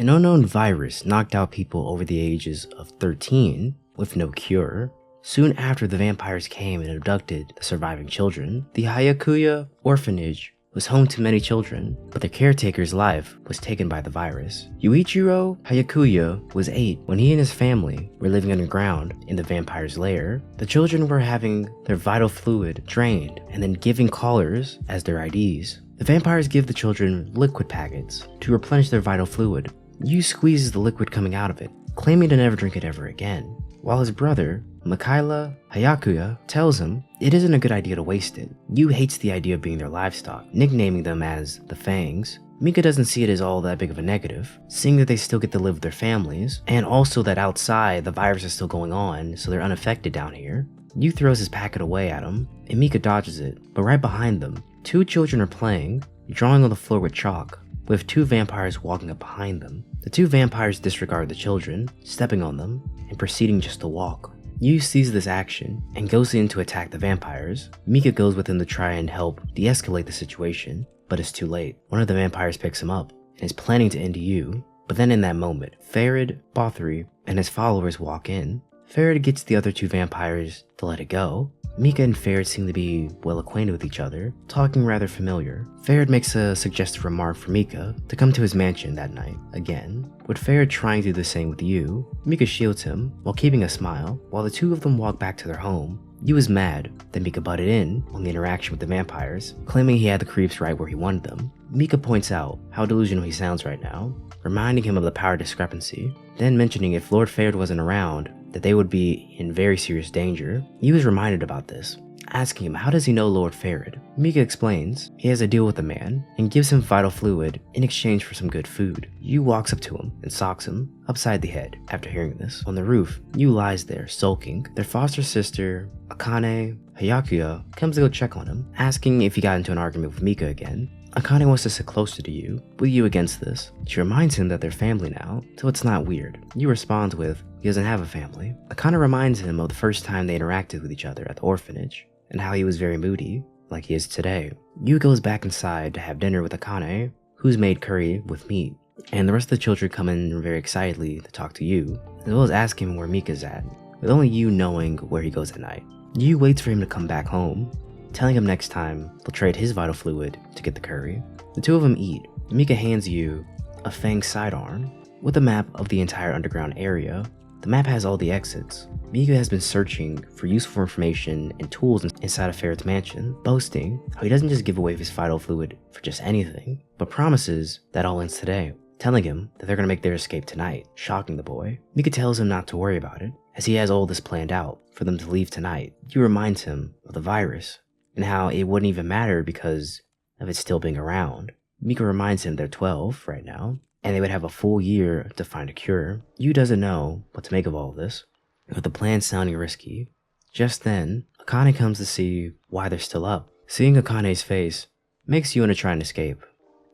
An unknown virus knocked out people over the ages of 13 with no cure. Soon after the vampires came and abducted the surviving children, the Hyakuya Orphanage was home to many children, but their caretaker's life was taken by the virus. Yuuichirou Hyakuya was 8 when he and his family were living underground in the vampire's lair. The children were having their vital fluid drained and then giving callers as their IDs. The vampires give the children liquid packets to replenish their vital fluid. Yu squeezes the liquid coming out of it, claiming to never drink it ever again, while his brother, Mikaela Hyakuya, tells him it isn't a good idea to waste it. Yu hates the idea of being their livestock, nicknaming them as the Fangs. Mika doesn't see it as all that big of a negative, seeing that they still get to live with their families, and also that outside the virus is still going on, so they're unaffected down here. Yu throws his packet away at him, and Mika dodges it, but right behind them, 2 children are playing, drawing on the floor with chalk, with 2 vampires walking up behind them. The 2 vampires disregard the children, stepping on them, and proceeding just to walk. Yu sees this action and goes in to attack the vampires. Mika goes with him to try and help de-escalate the situation, but it's too late. One of the vampires picks him up and is planning to end Yu, but then in that moment, Farid, Bothri, and his followers walk in. Farid gets the other 2 vampires to let it go. Mika and Farid seem to be well acquainted with each other, talking rather familiar. Farid makes a suggestive remark for Mika to come to his mansion that night again, with Farid trying to do the same with Yu. Mika shields him while keeping a smile, while the 2 of them walk back to their home. Yu is mad that Mika butted in on the interaction with the vampires, claiming he had the creeps right where he wanted them. Mika points out how delusional he sounds right now, reminding him of the power discrepancy, then mentioning if Lord Farid wasn't around, that they would be in very serious danger. Yu is reminded about this, asking him how does he know Lord Farid. Mika explains he has a deal with the man and gives him vital fluid in exchange for some good food. Yu walks up to him and socks him upside the head after hearing this. On the roof, Yu lies there sulking. Their foster sister, Akane Hyakuya, comes to go check on him, asking if he got into an argument with Mika again. Akane wants to sit closer to Yu, with Yu against this. She reminds him that they're family now, so it's not weird. Yu responds with, he doesn't have a family. Akane reminds him of the first time they interacted with each other at the orphanage, and how he was very moody, like he is today. Yu goes back inside to have dinner with Akane, who's made curry with meat, and the rest of the children come in very excitedly to talk to Yu, as well as ask him where Mika's at, with only Yu knowing where he goes at night. Yu waits for him to come back home, telling him next time they'll trade his vital fluid to get the curry. The 2 of them eat. Mika hands Yu a fang sidearm with a map of the entire underground area. The map has all the exits. Mika has been searching for useful information and tools inside of Farid's mansion, boasting how he doesn't just give away his vital fluid for just anything, but promises that all ends today, telling him that they're gonna make their escape tonight, shocking the boy. Mika tells him not to worry about it, as he has all this planned out for them to leave tonight. Yu reminds him of the virus, and how it wouldn't even matter because of it still being around. Mika reminds him they're 12 right now, and they would have a full year to find a cure. Yu doesn't know what to make of all of this, with the plan sounding risky. Just then, Akane comes to see why they're still up. Seeing Akane's face makes Yu want to try and escape.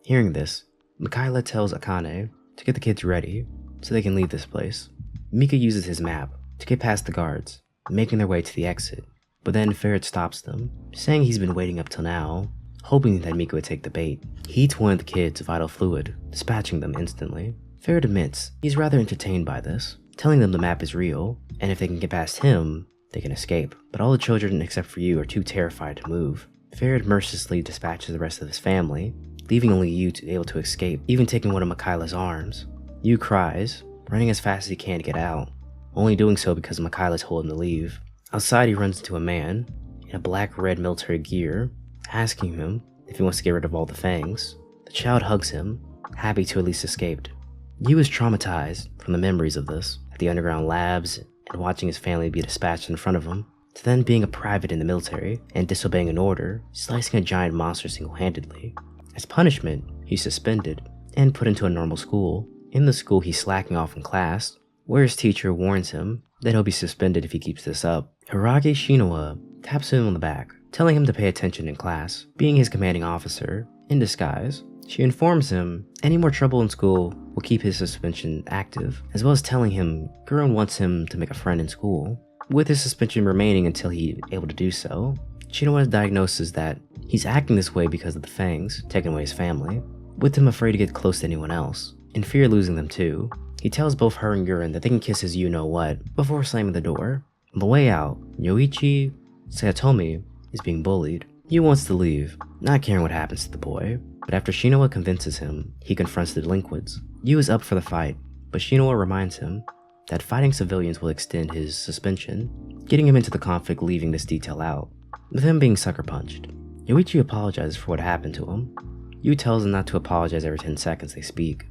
Hearing this, Mikaela tells Akane to get the kids ready so they can leave this place. Mika uses his map to get past the guards, making their way to the exit. But then Farid stops them, saying he's been waiting up till now, hoping that Mika would take the bait. He eats one of the kids' vital fluid, dispatching them instantly. Farid admits he's rather entertained by this, telling them the map is real, and if they can get past him, they can escape. But all the children except for Yu are too terrified to move. Farid mercilessly dispatches the rest of his family, leaving only Yu able to escape, even taking one of Mikaela's arms. Yu cries, running as fast as he can to get out, only doing so because Mikaela's told him to leave. Outside, he runs into a man in a black-red military gear, asking him if he wants to get rid of all the fangs. The child hugs him, happy to at least escaped. Yu is traumatized from the memories of this, at the underground labs, and watching his family be dispatched in front of him, to then being a private in the military and disobeying an order, slicing a giant monster single-handedly. As punishment, he's suspended and put into a normal school. In the school, he's slacking off in class, where his teacher warns him that he'll be suspended if he keeps this up. Hirage Shinoa taps him on the back, telling him to pay attention in class, being his commanding officer, in disguise. She informs him any more trouble in school will keep his suspension active, as well as telling him Gurren wants him to make a friend in school, with his suspension remaining until he's able to do so. Shinoa diagnoses that he's acting this way because of the fangs taking away his family, with him afraid to get close to anyone else, in fear of losing them too. He tells both her and Guren that they can kiss his you-know-what before slamming the door. On the way out, Yuuichi Sayatomi is being bullied. Yu wants to leave, not caring what happens to the boy, but after Shinoa convinces him, he confronts the delinquents. Yu is up for the fight, but Shinoa reminds him that fighting civilians will extend his suspension, getting him into the conflict, leaving this detail out, with him being sucker punched. Yuuichi apologizes for what happened to him. Yu tells him not to apologize every 10 seconds they speak.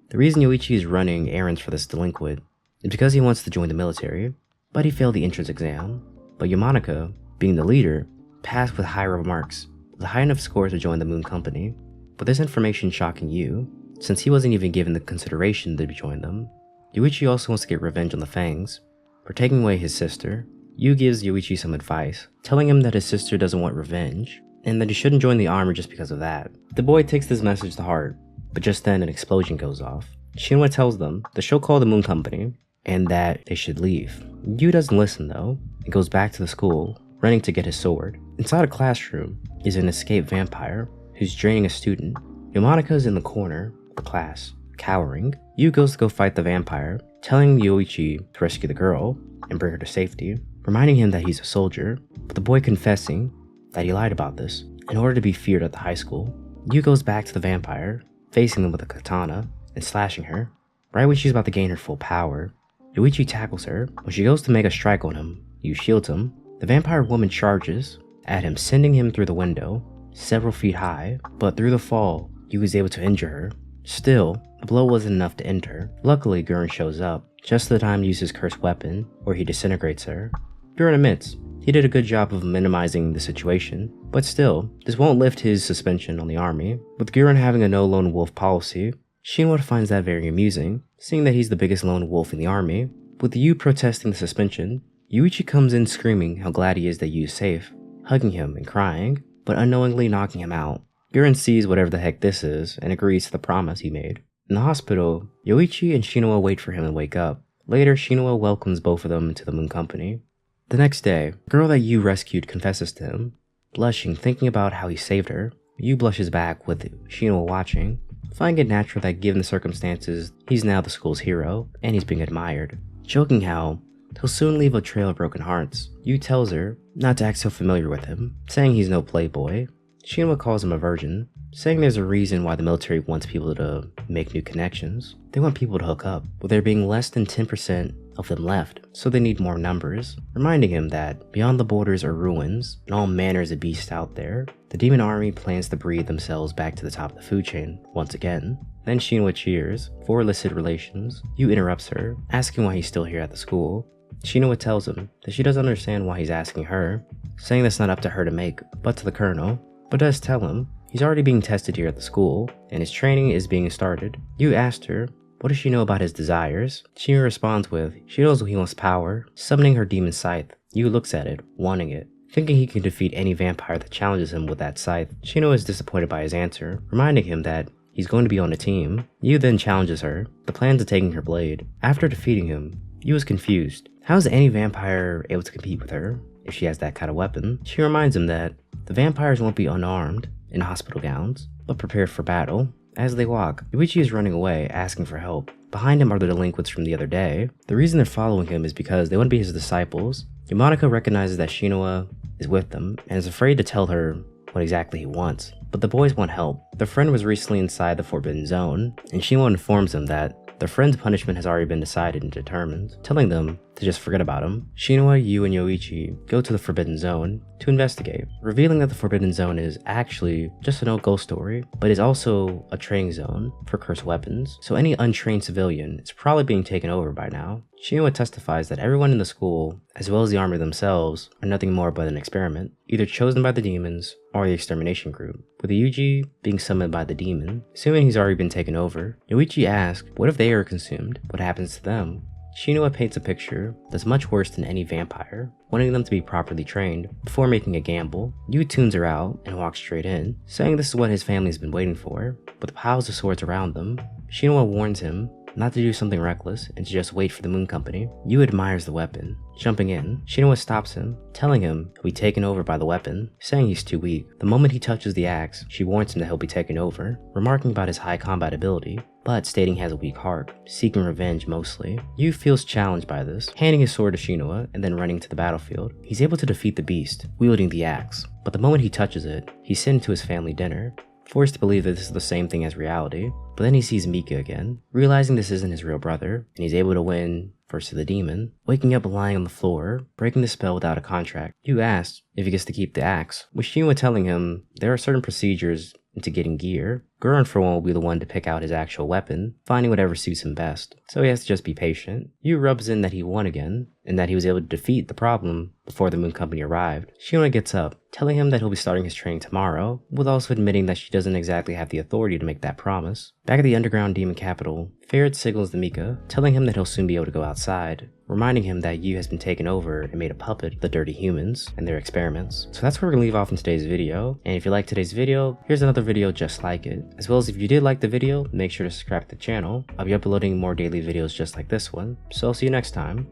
The reason Yuuichi is running errands for this delinquent is because he wants to join the military, but he failed the entrance exam. But Yamanaka, being the leader, passed with high remarks, with a high enough score to join the Moon Company. But this information shocking Yu, since he wasn't even given the consideration to join them. Yuuichi also wants to get revenge on the Fangs for taking away his sister. Yu gives Yuuichi some advice, telling him that his sister doesn't want revenge, and that he shouldn't join the army just because of that. The boy takes this message to heart, but just then an explosion goes off. Shinwa tells them that she'll call the Moon Company, and that they should leave. Yu doesn't listen though, and goes back to the school, running to get his sword. Inside a classroom is an escaped vampire who's draining a student. Yamanaka is in the corner of the class, cowering. Yu goes to go fight the vampire, telling Yuuichi to rescue the girl and bring her to safety, reminding him that he's a soldier, but the boy confessing that he lied about this in order to be feared at the high school. Yu goes back to the vampire, facing them with a katana and slashing her. Right when she's about to gain her full power, Yuuichi tackles her. When she goes to make a strike on him, Yu shields him. The vampire woman charges at him, sending him through the window, several feet high, but through the fall, Yu is able to injure her. Still, the blow wasn't enough to end her. Luckily, Guren shows up, just the time to use his cursed weapon, where he disintegrates her. Guren admits he did a good job of minimizing the situation, but still, this won't lift his suspension on the army. With Guren having a no lone wolf policy, Shinwa finds that very amusing, seeing that he's the biggest lone wolf in the army. With Yu protesting the suspension, Yuuichi comes in screaming how glad he is that Yu is safe, hugging him and crying, but unknowingly knocking him out. Guren sees whatever the heck this is and agrees to the promise he made. In the hospital, Yuuichi and Shinoa wait for him and wake up. Later, Shinoa welcomes both of them into the Moon Company. The next day, the girl that Yu rescued confesses to him, blushing thinking about how he saved her. Yu blushes back with Shinoa watching, finding it natural that given the circumstances, he's now the school's hero, and he's being admired. Joking how he'll soon leave a trail of broken hearts. Yu tells her not to act so familiar with him, saying he's no playboy. Shinwa calls him a virgin, saying there's a reason why the military wants people to make new connections. They want people to hook up, with there being less than 10% of them left, so they need more numbers, reminding him that beyond the borders are ruins and all manners of beasts out there. The demon army plans to breed themselves back to the top of the food chain once again. Then Shinwa cheers for illicit relations. Yu interrupts her, asking why he's still here at the school. Shinwa tells him that she doesn't understand why he's asking her, saying that's not up to her to make, but to the colonel, but does tell him he's already being tested here at the school, and his training is being started. Yu asked her, what does she know about his desires? Shinwa responds with, she knows he wants power, summoning her demon scythe. Yu looks at it, wanting it, thinking he can defeat any vampire that challenges him with that scythe. Shinwa is disappointed by his answer, reminding him that he's going to be on a team. Yu then challenges her, the plans of taking her blade. After defeating him, Yu is confused. How is any vampire able to compete with her if she has that kind of weapon? She reminds him that the vampires won't be unarmed in hospital gowns, but prepared for battle. As they walk, Yuuichi is running away, asking for help. Behind him are the delinquents from the other day. The reason they're following him is because they want to be his disciples. Yamanaka recognizes that Shinoa is with them, and is afraid to tell her what exactly he wants. But the boys want help. Their friend was recently inside the Forbidden Zone, and Shinoa informs them that their friend's punishment has already been decided and determined, telling them to just forget about him. Shinoa, Yu, and Yuuichi go to the Forbidden Zone to investigate, revealing that the Forbidden Zone is actually just an old ghost story, but is also a training zone for cursed weapons, so any untrained civilian is probably being taken over by now. Shinoa testifies that everyone in the school, as well as the army themselves, are nothing more but an experiment, either chosen by the demons or the extermination group, with Yuji being summoned by the demon. Assuming he's already been taken over, Yuichi asks, what if they are consumed? What happens to them? Shinoa paints a picture that's much worse than any vampire, wanting them to be properly trained before making a gamble. Yu tunes her out and walks straight in, saying this is what his family's been waiting for, with piles of swords around them. Shinoa warns him not to do something reckless and to just wait for the Moon Company. Yu admires the weapon. Jumping in, Shinoa stops him, telling him he'll be taken over by the weapon, saying he's too weak. The moment he touches the axe, she warns him that he'll be taken over, remarking about his high combat ability, but stating he has a weak heart, seeking revenge mostly. Yu feels challenged by this, handing his sword to Shinua and then running to the battlefield. He's able to defeat the beast, wielding the axe, but the moment he touches it, he's sent to his family dinner, forced to believe that this is the same thing as reality. But then he sees Mika again, realizing this isn't his real brother, and he's able to win versus the demon, waking up lying on the floor, breaking the spell without a contract. Yu asks if he gets to keep the axe, with Shinua telling him there are certain procedures into getting gear. Gurren for one will be the one to pick out his actual weapon, finding whatever suits him best, so he has to just be patient. Yu rubs in that he won again, and that he was able to defeat the problem before the Moon Company arrived. Shinua gets up, telling him that he'll be starting his training tomorrow, with also admitting that she doesn't exactly have the authority to make that promise. Back at the underground demon capital, Ferret signals to Mika, telling him that he'll soon be able to go outside, reminding him that Yu has been taken over and made a puppet of the dirty humans and their experiments. So that's where we're gonna leave off in today's video, and if you like today's video, here's another video just like it. As well as if you did like the video, make sure to subscribe to the channel. I'll be uploading more daily videos just like this one, so I'll see you next time.